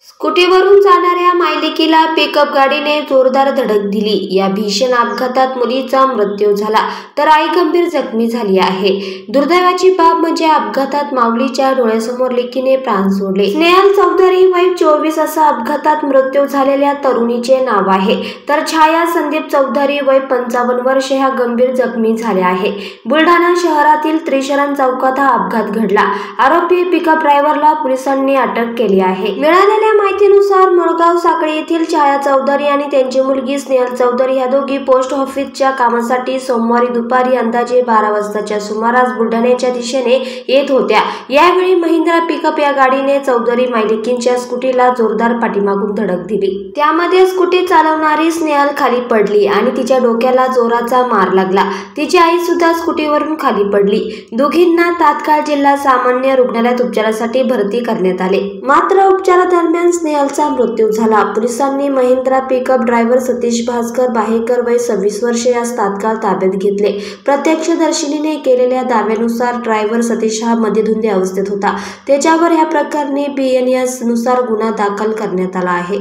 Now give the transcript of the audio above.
स्कूटीवरून जाणाऱ्या मायलेकीला पिकअप गाडीने जोरदार धडक दिली। या भीषण अपघातात मुलीचा मृत्यू झाला तर आई गंभीर जखमी झाली आहे। दुर्दैवाची बाब म्हणजे अपघातात माऊलीच्या डोळ्यासमोर लेकीने प्राण सोडले। स्नेहल चौधरी वय 24 असा अपघातात मृत्यू झालेल्या तरुणीचे नाव आहे, तर छाया संदीप चौधरी वय 55 वर्ष ह्या गंभीर जखमी झाल्या आहे। बुलढाणा शहरातील त्रिशरण चौकात हा अपघात घडला। आरोपी पिकअप ड्रायव्हरला पोलिसांनी अटक केली आहे। मिळालेल्या माहितीनुसार मळगाव साखळी येथील छाया चौधरी आणि त्यांची मुलगी स्नेहल चौधरी ह्या दोघी पोस्ट ऑफिसच्या कामासाठी सोमवारी दुपारी अंदाजे 12 वाजताच्या सुमारास बुलढाण्याच्या दिशेने येत होत्या। यावेळी महिंद्रा पिकअप या गाडीने चौधरी मायलेकींच्या स्कूटीला जोरदार पाठीमागून धडक दिली। त्यामध्ये स्कूटी चालवणारी स्नेहल खाली पडली आणि तिच्या डोक्याला जोराचा मार लागला। तिची आई सुद्धा स्कूटीवरून खाली पडली। दोघींना तात्काळ जिल्हा सामान्य रुग्णालयात उपचारासाठी भरती करण्यात आले, मात्र उपचारादरम्यान स्नेहलचा मृत्यू झाला। पोलिसांनी महिंद्रा पिकअप ड्रायव्हर सतीश भास्कर बाहेकर वय 26 वर्ष यास तात्काळ ताब्यात घेतले। प्रत्यक्षदर्शींनी केलेल्या दाव्यानुसार ड्रायव्हर सतीश हा मद्यधुंदी अवस्थेत होता। त्याच्यावर या प्रकरणी BNS नुसार गुन्हा दाखल करण्यात आला आहे।